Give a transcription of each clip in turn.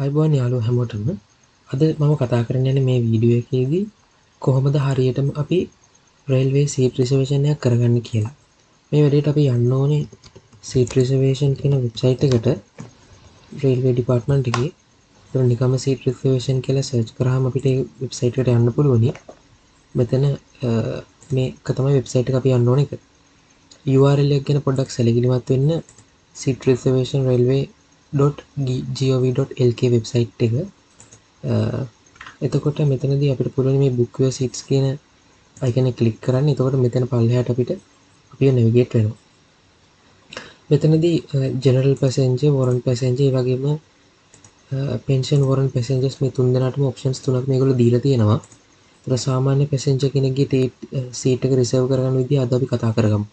අයිබෝන් යාලු හැමෝටම අද මම කතා කරන්න යන මේ වීඩියෝ එකේදී කොහොමද හරියටම අපි රේල්වේ සීට් රිසර්වේෂන් එකක් කරගන්න කියලා. මේ වැඩේට අපි යන්න ඕනේ සීට් රිසර්වේෂන් කියන වෙබ්සයිට් එකට රේල්වේ ඩිපාර්ට්මන්ට් එකේ. ඒක නිකම්ම සීට් රිසර්වේෂන් කියලා සර්ච් කරාම අපිට ඒ වෙබ්සයිට් එකට යන්න පුළුවනි. මෙතන මේක තමයි වෙබ්සයිට් එක අපි යන්න ඕන එක. URL එක ගැන පොඩ්ඩක් සැලකිලිමත් වෙන්න. seat reservation railway.gov.lk වෙබ්සයිට් එක. එතකොට මෙතනදී අපිට පුළුවන් මේ book your seats කියන අයිකන් එක ක්ලික් කරන්න. එතකොට මෙතන පල්ලෙහාට අපිට අපිව navigate වෙනවා. මෙතනදී general passenger, warrant passenger ඒ වගේම pension warrant passengers මේ තුන් දෙනාටම options තුනක් මේගොල්ලෝ දීලා තියෙනවා. ඒතර සාමාන්‍ය passenger කෙනෙක්ගේ seat එක reserve කරගන්න විදිහ අද අපි කතා කරගමු.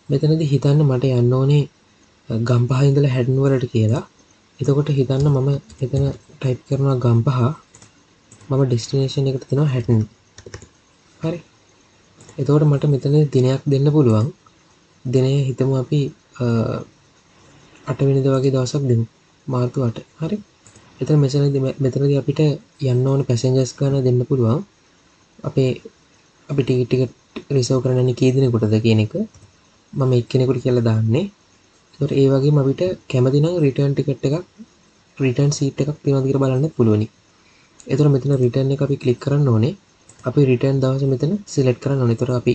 මෙතනදී හිතන්න මට යන්න ඕනේ ගම්පහ ඉඳලා හැඩන් වලට කියලා. එතකොට හිතන්න මම මෙතන ටයිප් කරනවා ගම්පහ. මම ඩෙස්ටිනේෂන් එකට දෙනවා හැඩන්. හරි. එතකොට මට මෙතන දිනයක් දෙන්න පුළුවන්. දිනය හිතමු අපි 8 වෙනිදා වගේ දවසක් දෙමු. මාර්තු 8. හරි. එතන මෙතනදී අපිට යන්න ඕන පැසෙන්ජර්ස් ගන්න දෙන්න පුළුවන්. අපි ටිකට් එක රිසර්ව් කරන්න කී දිනකටද කියන එක මම එක්කෙනෙකුට කියලා දාන්නේ. ඒකට ඒ වගේම අපිට කැමති නම් රිටර්න් ටිකට් එකක් රිටර්න් සීට් එකක් තියෙනවද කියලා බලන්න පුළුවනි. ඒතර මෙතන රිටර්න් එක අපි ක්ලික් කරන්න ඕනේ. අපි රිටර්න් දවස මෙතන සිලෙක්ට් කරන්න ඕනේ. ඒතර අපි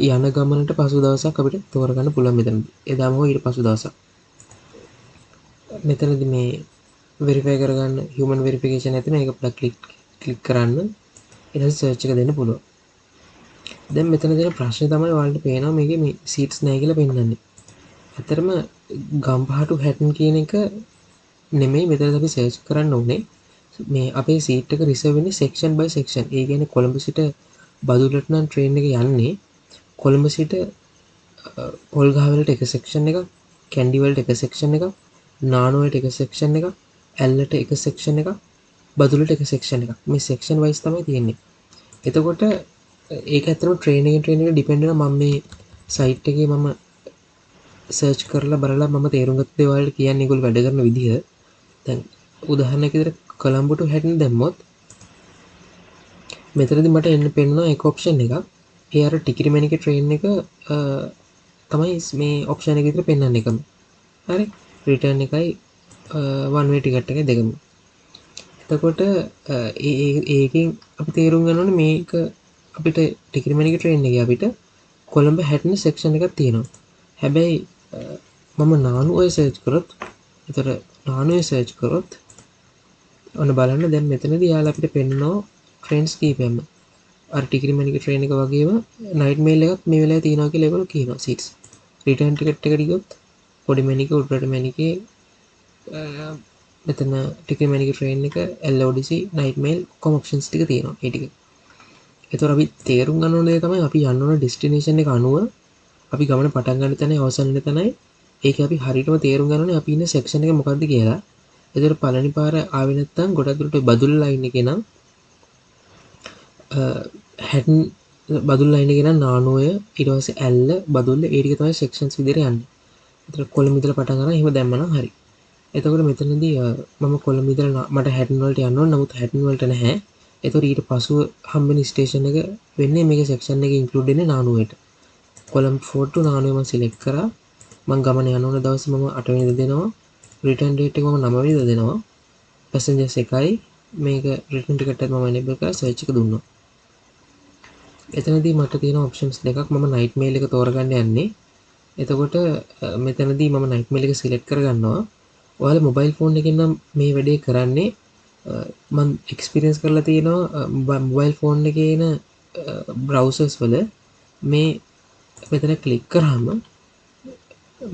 යන ගමනට පසු දවසක් අපිට තෝරගන්න පුළුවන් මෙතන. එදාම හෝ ඊට පසු දවසක්. මෙතනදී මේ වෙරිෆයි කරගන්න human verification ඇතින එක පොඩ්ඩක් ක්ලික් කරන්න. ඊට පස්සේ සර්ච් එක දෙන්න පුළුවන්. දැන් මෙතන තියෙන ප්‍රශ්නේ තමයි ඔයාලට පේනවා මේකේ මේ සීට්ස් නැහැ කියලා පෙන්නන්නේ. ඇත්තටම ගම්පහ to හැටන් කියන එක නෙමෙයි මෙතන අපි සර්ච් කරන්න ඕනේ. මේ අපේ සීට් එක රිසර්ව් වෙන්නේ සෙක්ෂන් බයි සෙක්ෂන්. ඒ කියන්නේ කොළඹ සිට බදුල්ලට නම් ට්‍රේන් එක යන්නේ. කොළඹ සිට පොල්ගහවෙලට එක සෙක්ෂන් එකක්, කැන්ඩි වලට එක සෙක්ෂන් එකක්, නානුවලට එක සෙක්ෂන් එකක්, ඇල්ලට එක සෙක්ෂන් එකක්, බදුල්ලට එක සෙක්ෂන් එකක්. මේ සෙක්ෂන් වයිස් තමයි තියෙන්නේ. එතකොට ඒක ඇත්තටම ට්‍රේන් එක ඩිපෙන්ඩ් වෙනවා. මම මේ සයිට් එකේ මම සර්ච් කරලා බලලා මම තේරුම් ගත්ත දේවල් කියන්නේ ඒගොල්ලෝ වැඩ කරන විදිහ. දැන් උදාහරණයක් විදිහට කොළඹ to හැටන් දැම්මොත් මෙතනදී මට එන්න පෙන්නනවා එක ඔප්ෂන් එකක්. ඒ අර ටිකිරිමැණිකේ ට්‍රේන් එක තමයි මේ ඔප්ෂන් එක විතර පෙන්වන්නේ එකම. හරි. රිටර්න් එකයි one way ටිකට් එකයි දෙකම. එතකොට ඒකෙන් අපි තේරුම් ගන්න ඕනේ මේක අපිට ටිකිරිමැණිකේ ට්‍රේන් එකේ අපිට කොළඹ හැටන් සෙක්ෂන් එකක් තියෙනවා. හැබැයි මම නානුවේ සර්ච් කරොත් ඒතර නානුවේ සර්ච් කරොත් ඔන්න බලන්න දැන් මෙතනදී යාලා අපිට පෙන්නනවා ට්‍රේන්ස් කීපෙම. අර ටිකිරිමැණිකේ ට්‍රේන් එක වගේම නයිට් මේල් එකක් මේ වෙලාවේ තියෙනවා කියලා ඒගොල්ලෝ කියනවා සීට්ස්. රිටර්න් ටිකට් එකට ගියොත් පොඩි මැණිකේ උඩරට මැණිකේ මෙතන ටිකිරිමැණිකේ ට්‍රේන් එක LODC නයිට් මේල් කොම් ඔප්ෂන්ස් ටික තියෙනවා ඒ ටික. ඒතර අපි තේරුම් ගන්න ඕනේ තමයි අපි යන්න ඕන ඩෙස්ටිනේෂන් එක අනුව අපි ගමන පටන් ගන්න තැන අවසන් වෙන තැනයි ඒක අපි හරියටම තේරුම් ගන්න ඕනේ අපි ඉන්න සෙක්ෂන් එක මොකක්ද කියලා. ඒතර පළවෙනි පාර ආවේ නැත්නම් ගොඩක් දුරට බදුල්ල ලයින් එකේ නම් හැටන් බදුල්ල ලයින් එකේ නම් නානෝය ඊට පස්සේ ඇල්ල බදුල්ල ඒ ටික තමයි සෙක්ෂන්ස් විදිහට යන්නේ. ඒතර කොළඹ ඉඳලා පටන් ගන්න එහෙම දැම්මනම් හරි. එතකොට මෙතනදී මම කොළඹ ඉඳලා මට හැටන් වලට යන්න ඕන නමුත් හැටන් වලට නැහැ. ඒතකොට ඊට පසුව හම්බෙන ස්ටේෂන් එක වෙන්නේ මේකේ සෙක්ෂන් එකේ ඉන්ක්ලූඩ් වෙන්නේ නානුවේට. කොළඹ ෆෝර්ට් ටු නානුවේ මම සිලෙක්ට් කරා. මම ගමන යන ඕන දවසේ මම 8 වෙනිදා දෙනවා. රිටර්න් ඩේට් එක මම 9 වෙනිදා දෙනවා. පැසෙන්ජර්ස් එකයි මේක රිටර්න් ටිකට් එක මම එනේබල් කරලා සර්ච් එක දුන්නා. එතනදී මට තියෙන ඔප්ෂන්ස් දෙකක්. මම නයිට් මේල් එක තෝරගන්න යන්නේ. එතකොට මෙතනදී මම නයිට් මේල් එක සිලෙක්ට් කරගන්නවා. ඔයාලා මොබයිල් ෆෝන් එකෙන් නම් මේ වැඩේ කරන්නේ මම එක්ස්පීරියන්ස් කරලා තියෙනවා මොබයිල් ෆෝන් එකේ එන බ්‍රවුසර්ස් වල මේ මෙතන ක්ලික් කරාම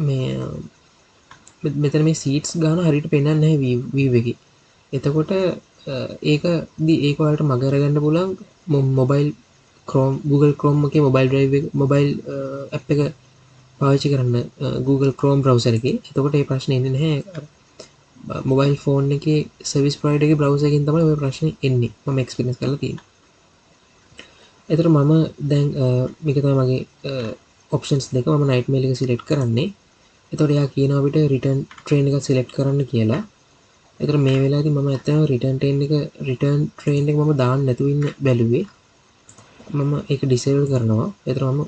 මේ මෙතන මේ සීට්ස් ගන්න හරියට පෙන්වන්නේ නැහැ view එකේ. එතකොට ඒක ඔයාලට මග අරගන්න පුළුවන් මොබයිල් Chrome Google Chrome එකේ මොබයිල් drive එක මොබයිල් app එක පාවිච්චි කරන්න Google Chrome browser එකේ. එතකොට ඒ ප්‍රශ්නේ එන්නේ නැහැ. මොබයිල් ෆෝන් එකේ සර්විස් ප්‍රොවයිඩර් එකේ browser එකෙන් තමයි ඔය ප්‍රශ්නේ එන්නේ. මම එක්ස්පීරියන්ස් කරලා තියෙනවා. එතකොට මම දැන් මේක තමයි මගේ ඔප්ෂන්ස් දෙක. මම නයිට් මේල් එක සිලෙක්ට් කරන්නේ. එතකොට එයා කියනවා අපිට රිටර්න් ට්‍රේන් එක සිලෙක්ට් කරන්න කියලා. එතකොට මේ වෙලාවේදී මම ඇත්තටම රිටර්න් ට්‍රේන් එක මම දාන්න නැතුව ඉන්න බැලුවේ. මම ඒක ඩිසේබල් කරනවා. එතකොට මම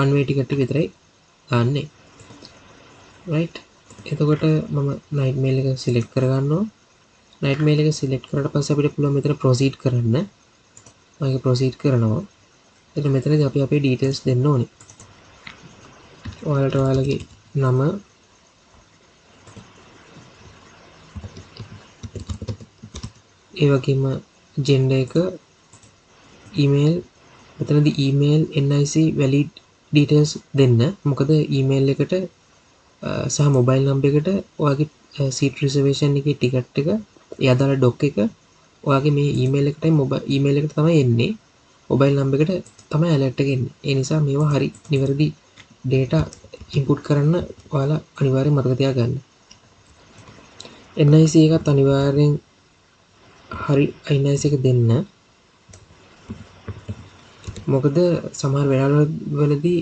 one way ticket එක විතරයි දාන්නේ. right. එතකොට මම night mail එක සිලෙක්ට් කරගන්නවා. night mail එක සිලෙක්ට් කරලා පස්සේ අපිට පුළුවන් මෙතන proceed කරන්න. මම ඒක proceed කරනවා. එතකොට මෙතනදී අපි අපේ details දෙන්න ඕනේ. ඔයාලට ඔයාලගේ නම, ඒ වගේම gender එක, email, මෙතනදී email NIC valid details දෙන්න. මොකද email එකට සහ mobile number එකට ඔයාගේ seat reservation එකේ ticket එක, ඒ අදාළ doc එක ඔයාගේ මේ email එකටයි email එකට තමයි එන්නේ. mobile number එකට තමයි alert එක එන්නේ. ඒ නිසා මේවා හරි නිවැරදි data input කරන්න ඔයාලා අනිවාර්යෙන් මතක තියාගන්න. NIC එකත් අනිවාර්යෙන් හරි NIC එක දෙන්න. මොකද සමහර වෙලාවලදී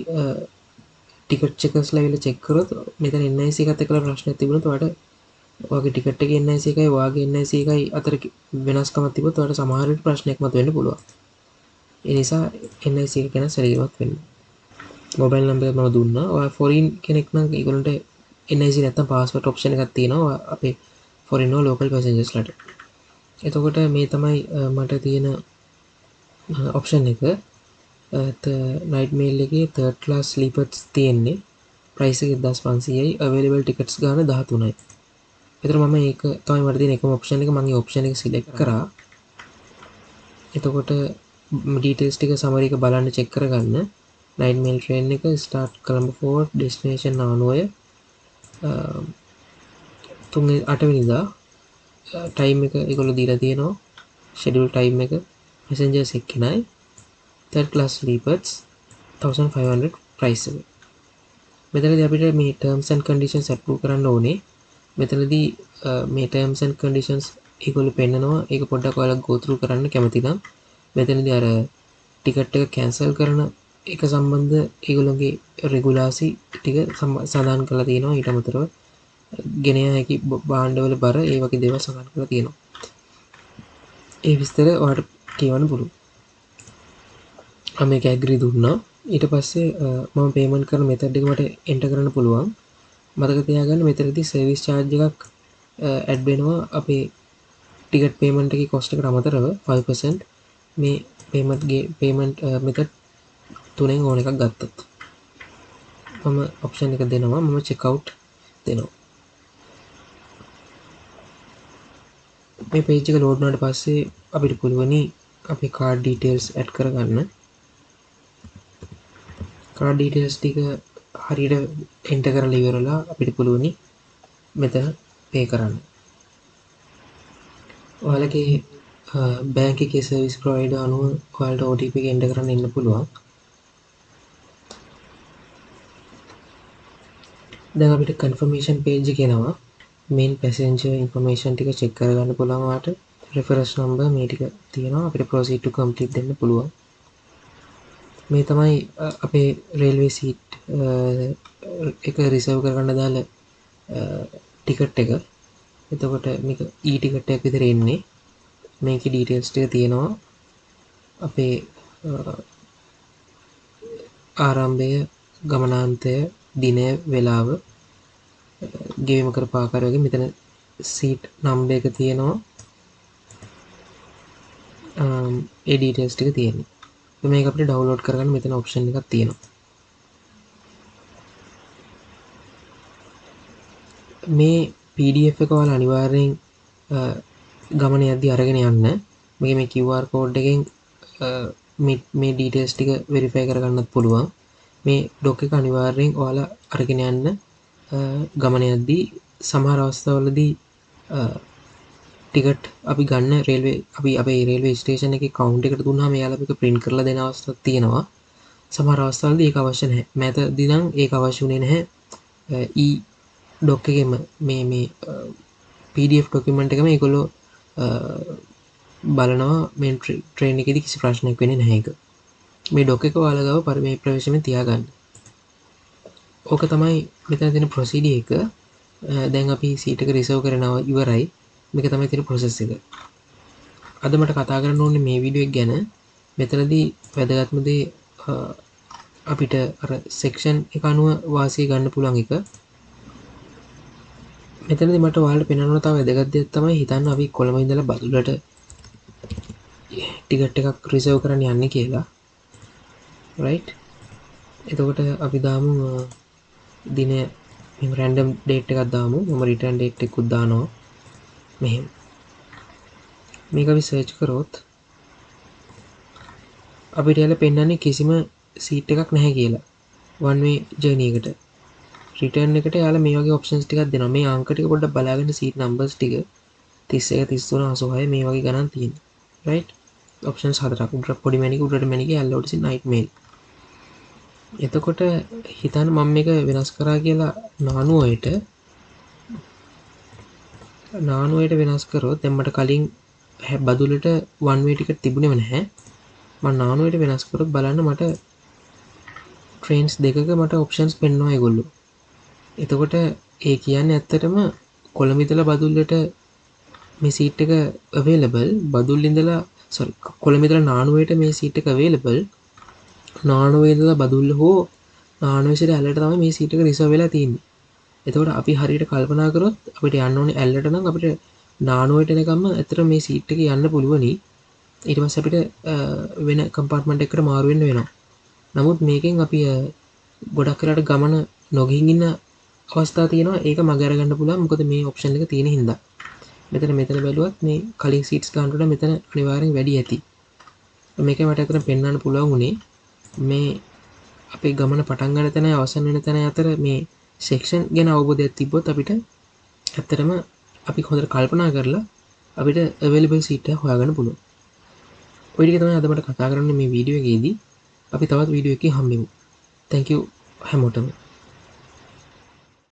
ටිකට් චෙකර්ස්ලා ඇවිල්ලා චෙක් කරොත් මෙතන NIC එකත් එක්කලා ප්‍රශ්නයක් තිබුණොත් ඔයාලට ඔයාගේ ටිකට් එකේ NIC එකයි ඔයාගේ NIC එකයි අතර වෙනස්කමක් තිබුණොත් ඔයාලට සමහර විට ප්‍රශ්නයක් මතුවෙන්න පුළුවන්. ඒ නිසා NIC එක ගැන සැලකිලිමත් වෙන්න. මොබයිල් නම්බර් එක මම දුන්නා. ඔයා ෆොරින් කෙනෙක් නම් ඒගොල්ලන්ට NIC නැත්තම් පාස්වර්ඩ් ඔප්ෂන් එකක් තියෙනවා අපේ ෆොරින් හෝ ලෝකල් පැසෙන්ජර්ස්ලාට. එතකොට මේ තමයි මට තියෙන ඔප්ෂන් එක. නයිට් මේල් එකේ third class sleepers තියෙන්නේ. ප්‍රයිස් එක 1500යි. available tickets ගාන 13යි. එතකොට මම ඒක තමයි මට තියෙන එකම ඔප්ෂන් එක. මම ඒ ඔප්ෂන් එක සිලෙක්ට් කරා. එතකොට details ටික summary එක බලන්න check කරගන්න. night mail train එක start Colombo Fort destination නානුවය 8 වෙනිදා. time එක ඒගොල්ලෝ දීලා තියෙනවා. schedule time එක passengers එක්කෙනයි. third class sleepers 1500 price එක. මෙතනදී අපිට මේ terms and conditions approve කරන්න ඕනේ. මෙතනදී මේ terms and conditions ඒගොල්ලෝ පෙන්නනවා. ඒක පොඩ්ඩක් ඔයාලා go through කරන්න කැමති නම් මෙතනදී අර ටිකට් එක cancel කරන එක සම්බන්ධ ඒගොල්ලෝගේ රෙගුලාසි ටික සඳහන් කරලා තියෙනවා. ඊට අමතරව ගෙන යා හැකි භාණ්ඩවල බර ඒ වගේ දේවල් සඳහන් කරලා තියෙනවා. ඒ විස්තර ඔයාලට කියවන්න පුළුවන්. මම මේක ඇග්‍රී දුන්නා. ඊට පස්සේ මම පේමන්ට් කරන මෙතඩ් එක මට එන්ටර් කරන්න පුළුවන්. මතක තියාගන්න මෙතනදී සර්විස් charge එකක් ඇඩ් වෙනවා අපේ ටිකට් පේමන්ට් එකේ cost එකට අමතරව 5% මේ පේමන්ට් මෙතඩ් තුනෙන් ඕන එකක් ගත්තත්. මම ඔප්ෂන් එක දෙනවා. මම චෙක් අවුට් දෙනවා. මේ page එක load වුණාට පස්සේ අපිට පුළුවනි අපේ card details add කරගන්න. card details ටික හරියට enter කරලා ඉවරලා අපිට පුළුවනි මෙතන pay කරන්න. ඔයාලගේ බැංක් එකේ service provider අනුව ඔයාලට OTP එක enter කරන්න ඉන්න පුළුවන්. දැන් අපිට confirmation page එක එනවා. main passenger information ටික check කරගන්න පුළුවන්. ඔයාලට reference number මේ ටික තියෙනවා. අපිට proceed to complete දෙන්න පුළුවන්. මේ තමයි අපේ railway seat එක reserve කරගන්න දාල ටිකට් එක. එතකොට මේක e-ticket එකක් විතර එන්නේ. මේකේ details ටික තියෙනවා. අපේ ආරම්භය, ගමනාන්තය, දිනය, වේලාව, ගෙවීම කරපු ආකාරය වගේ මෙතන seat number එක තියෙනවා. ඒ details ටික තියෙනවා. මේක අපිට download කරගන්න මෙතන option එකක් තියෙනවා. මේ PDF එක ඔයාලා අනිවාර්යෙන් ගමන යද්දී අරගෙන යන්න. මේ QR code එකෙන් මේ details ටික verify කරගන්නත් පුළුවන්. මේ doc එක අනිවාර්යෙන් ඔයාලා අරගෙන යන්න ගමන යද්දී. සමහර අවස්ථාවලදී ටිකට් අපි ගන්න අපේ රේල්වේ ස්ටේෂන් එකේ කවුන්ට් එකට දුන්නාම එයාලා මේක print කරලා දෙන අවස්ථාවක් තියෙනවා. සමහර අවස්ථාවලදී ඒක අවශ්‍ය නැහැ. මෑතදී නම් ඒක අවශ්‍ය වුණේ නැහැ. doc එකේම මේ PDF document එකම ඒගොල්ලෝ බලනවා මේ train එකේදී කිසි ප්‍රශ්නයක් වෙන්නේ නැහැ ඒක. මේ doc එක ඔයාලා ගාව මේ ප්‍රවේශමෙන් තියාගන්න. ඕක තමයි මෙතන තියෙන ප්‍රොසීඩියර් එක. දැන් අපි සීට් එක රිසර්ව් කරනවා ඉවරයි. මේක තමයි තියෙන ප්‍රොසෙස් එක. අද මට කතා කරන්න ඕනේ මේ වීඩියෝ එක ගැන. මෙතනදී වැදගත්ම දේ අපිට අර සෙක්ෂන් එක අනුව වාසිය ගන්න පුළුවන් එක. මෙතනදී මට ඔයාලට පෙන්වන්න තව වැදගත් දෙයක් තමයි හිතන්න අපි කොළඹ ඉඳලා බදුල්ලට ටිකට් එකක් රිසර්ව් කරන්න යන්නේ කියලා. රයිට්? එතකොට අපි දාමු දින මෙහෙම රැන්ඩම් ඩේට් එකක් දාමු. මම රිටර්න් ඩේට් එකකුත් දානවා. මෙහෙම. මේක අපි සර්ච් කරොත් අපිට යාලා පෙන්වන්නේ කිසිම සීට් එකක් නැහැ කියලා. one way journey එකට. රිටර්න් එකට යාලා මේ වගේ ඔප්ෂන්ස් ටිකක් දෙනවා. මේ අංක ටික පොඩ්ඩක් බලාගන්න සීට් නම්බර්ස් ටික 31 33 86 මේ වගේ ගණන් තියෙනවා. රයිට්? ඔප්ෂන්ස් හතරක්. උඩට පොඩි මැණික උඩට මැණික yellow ට night mail. එතකොට හිතන්න මම මේක වෙනස් කරා කියලා 98ට වෙනස් කරොත් දැන් මට කලින් බදුලට one way ටිකට් තිබුණේම නැහැ. මම 98ට වෙනස් කරොත් බලන්න මට ට්‍රේන්ස් දෙකක මට ඔප්ෂන්ස් පෙන්වනවා ඒගොල්ලෝ. එතකොට ඒ කියන්නේ ඇත්තටම කොළඹ ඉඳලා බදුල්ලට මේ සීට් එක available. බදුල්ල ඉඳලා කොළඹ ඉඳලා 98ට මේ සීට් එක available. 99 ඉඳලා බදුල්ල හෝ 99 සිට ඇල්ලට තමයි මේ සීට් එක රිසර්ව් වෙලා තියෙන්නේ. එතකොට අපි හරියට කල්පනා කරොත් අපිට යන්න ඕනේ ඇල්ලට නම් අපිට 99ට එනකම්ම ඇත්තට මේ සීට් එකේ යන්න පුළුවනි. ඊට පස්සේ අපිට වෙන කම්පාර්ට්මන්ට් එකකට මාරු වෙන්න වෙනවා. නමුත් මේකෙන් අපි ගොඩක් වෙලාට ගමන නොගිහින් ඉන්න අවස්ථා තියෙනවා. ඒක මග අරගන්න පුළුවන්. මොකද මේ ඔප්ෂන් එක තියෙන හින්දා. මෙතන බැලුවත් මේ කලින් සීට්ස් ගන්නට මෙතන අනිවාර්යෙන් වැඩි ඇති. මේක මට අතන පෙන්වන්න පුළුවන් උනේ මේ අපේ ගමන පටන් ගන්න තැන අවසන් වෙන තැන අතර මේ සෙක්ෂන් ගැන අවබෝධයක් තිබ්බොත් අපිට ඇත්තටම අපි හොඳට කල්පනා කරලා අපිට available seat එක හොයාගන්න පුළුවන්. ඔය ටික තමයි අද මට කතා කරන්න මේ වීඩියෝ එකේදී. අපි තවත් වීඩියෝ එකකින් හම්බෙමු. Thank you හැමෝටම.